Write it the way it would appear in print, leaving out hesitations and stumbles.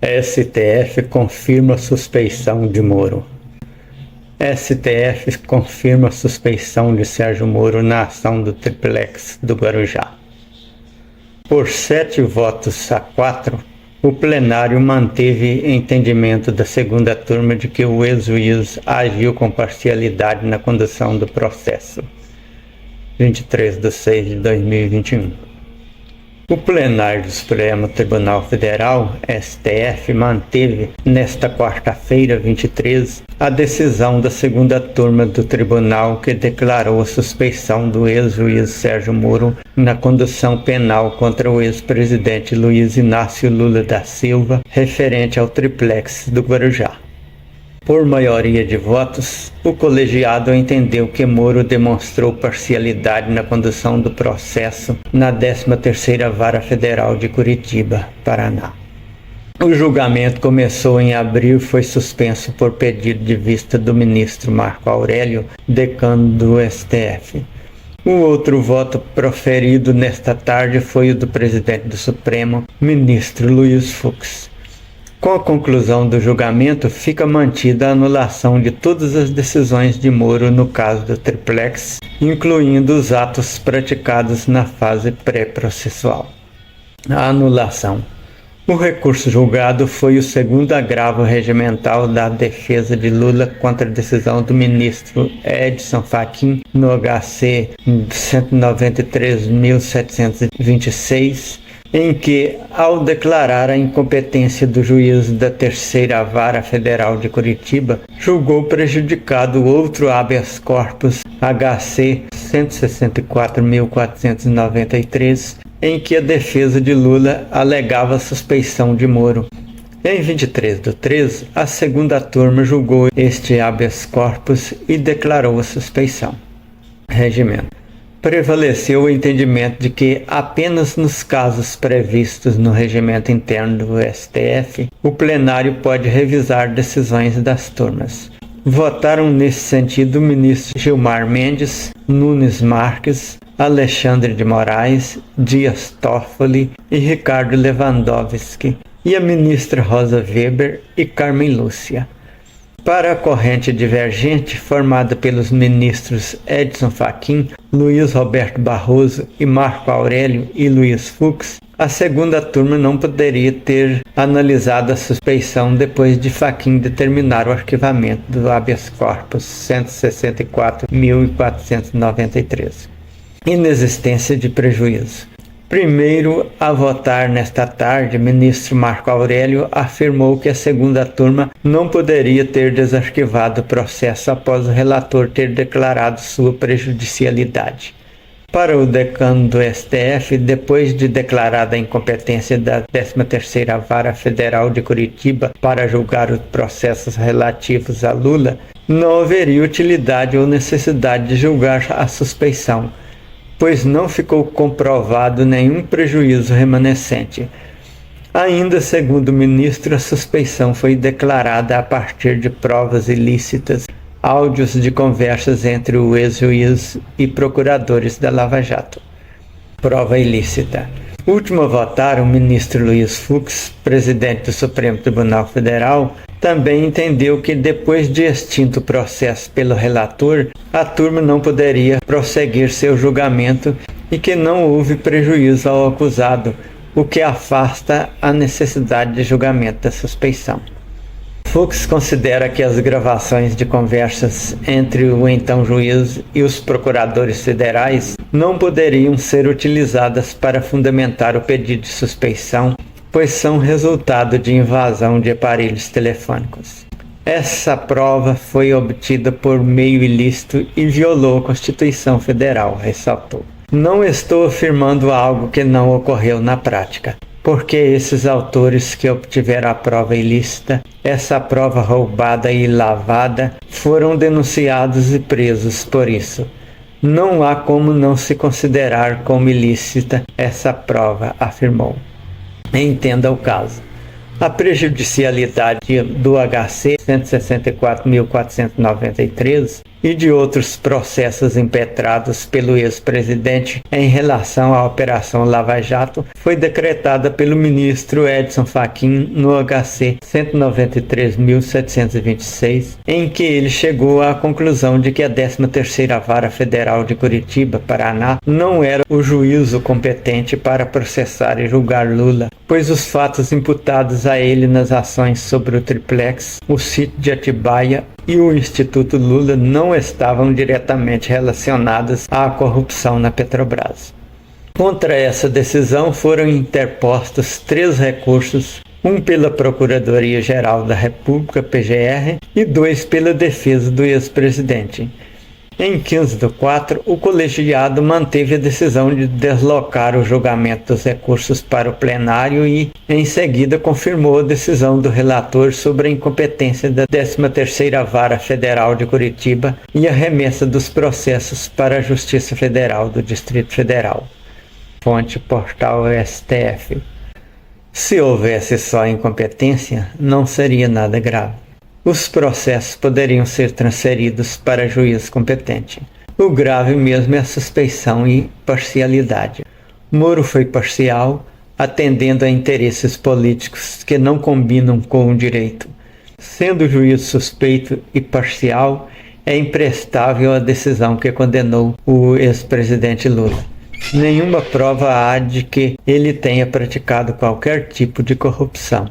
STF confirma suspeição de Moro. STF confirma suspeição de Sérgio Moro na ação do triplex do Guarujá. Por 7 votos a 4, o plenário manteve entendimento da segunda turma de que o ex-juiz agiu com parcialidade na condução do processo. 23/6/2021. O plenário do Supremo Tribunal Federal, STF, manteve, nesta quarta-feira, 23, a decisão da segunda turma do tribunal que declarou a suspeição do ex-juiz Sérgio Moro na condução penal contra o ex-presidente Luiz Inácio Lula da Silva, referente ao triplex do Guarujá. Por maioria de votos, o colegiado entendeu que Moro demonstrou parcialidade na condução do processo na 13ª Vara Federal de Curitiba, Paraná. O julgamento começou em abril e foi suspenso por pedido de vista do ministro Marco Aurélio, decano do STF. O outro voto proferido nesta tarde foi o do presidente do Supremo, ministro Luiz Fux. Com a conclusão do julgamento, fica mantida a anulação de todas as decisões de Moro no caso do triplex, incluindo os atos praticados na fase pré-processual. A anulação. O recurso julgado foi o segundo agravo regimental da defesa de Lula contra a decisão do ministro Edson Fachin no HC 193.726, em que, ao declarar a incompetência do juiz da 3ª Vara Federal de Curitiba, julgou prejudicado outro habeas corpus HC 164.493, em que a defesa de Lula alegava suspeição de Moro. Em 23/3, a segunda turma julgou este habeas corpus e declarou a suspeição. Regimento. Prevaleceu o entendimento de que apenas nos casos previstos no regimento interno do STF, o plenário pode revisar decisões das turmas. Votaram nesse sentido o ministro Gilmar Mendes, Nunes Marques, Alexandre de Moraes, Dias Toffoli e Ricardo Lewandowski, e a ministra Rosa Weber e Carmen Lúcia. Para a corrente divergente, formada pelos ministros Edson Fachin, Luiz Roberto Barroso e Marco Aurélio e Luiz Fux, a segunda turma não poderia ter analisado a suspeição depois de Fachin determinar o arquivamento do habeas corpus 164.493. Inexistência de prejuízo. Primeiro a votar nesta tarde, o ministro Marco Aurélio afirmou que a segunda turma não poderia ter desarquivado o processo após o relator ter declarado sua prejudicialidade. Para o decano do STF, depois de declarada a incompetência da 13ª Vara Federal de Curitiba para julgar os processos relativos a Lula, não haveria utilidade ou necessidade de julgar a suspeição, pois não ficou comprovado nenhum prejuízo remanescente. Ainda segundo o ministro, a suspeição foi declarada a partir de provas ilícitas, áudios de conversas entre o ex-juiz e procuradores da Lava Jato. Prova ilícita. Último a votar, o ministro Luiz Fux, presidente do Supremo Tribunal Federal, também entendeu que depois de extinto o processo pelo relator, a turma não poderia prosseguir seu julgamento e que não houve prejuízo ao acusado, o que afasta a necessidade de julgamento da suspeição. Fux considera que as gravações de conversas entre o então juiz e os procuradores federais não poderiam ser utilizadas para fundamentar o pedido de suspeição, pois são resultado de invasão de aparelhos telefônicos. Essa prova foi obtida por meio ilícito e violou a Constituição Federal, ressaltou. Não estou afirmando algo que não ocorreu na prática, porque esses autores que obtiveram a prova ilícita, essa prova roubada e lavada, foram denunciados e presos por isso. Não há como não se considerar como ilícita essa prova, afirmou. Entenda o caso. A prejudicialidade do HC 164.493 e de outros processos impetrados pelo ex-presidente em relação à Operação Lava Jato foi decretada pelo ministro Edson Fachin no HC 193.726, em que ele chegou à conclusão de que a 13ª Vara Federal de Curitiba, Paraná, não era o juízo competente para processar e julgar Lula, pois os fatos imputados a ele nas ações sobre o Triplex, o sítio de Atibaia e o Instituto Lula não estavam diretamente relacionados à corrupção na Petrobras. Contra essa decisão foram interpostos 3 recursos, um pela Procuradoria-Geral da República, PGR, e 2 pela defesa do ex-presidente. Em 15/4, o colegiado manteve a decisão de deslocar o julgamento dos recursos para o plenário e, em seguida, confirmou a decisão do relator sobre a incompetência da 13ª Vara Federal de Curitiba e a remessa dos processos para a Justiça Federal do Distrito Federal. Fonte Portal STF. Se houvesse só incompetência, não seria nada grave. Os processos poderiam ser transferidos para juiz competente. O grave mesmo é a suspeição e parcialidade. Moro foi parcial, atendendo a interesses políticos que não combinam com o direito. Sendo o juiz suspeito e parcial, é imprestável a decisão que condenou o ex-presidente Lula. Nenhuma prova há de que ele tenha praticado qualquer tipo de corrupção.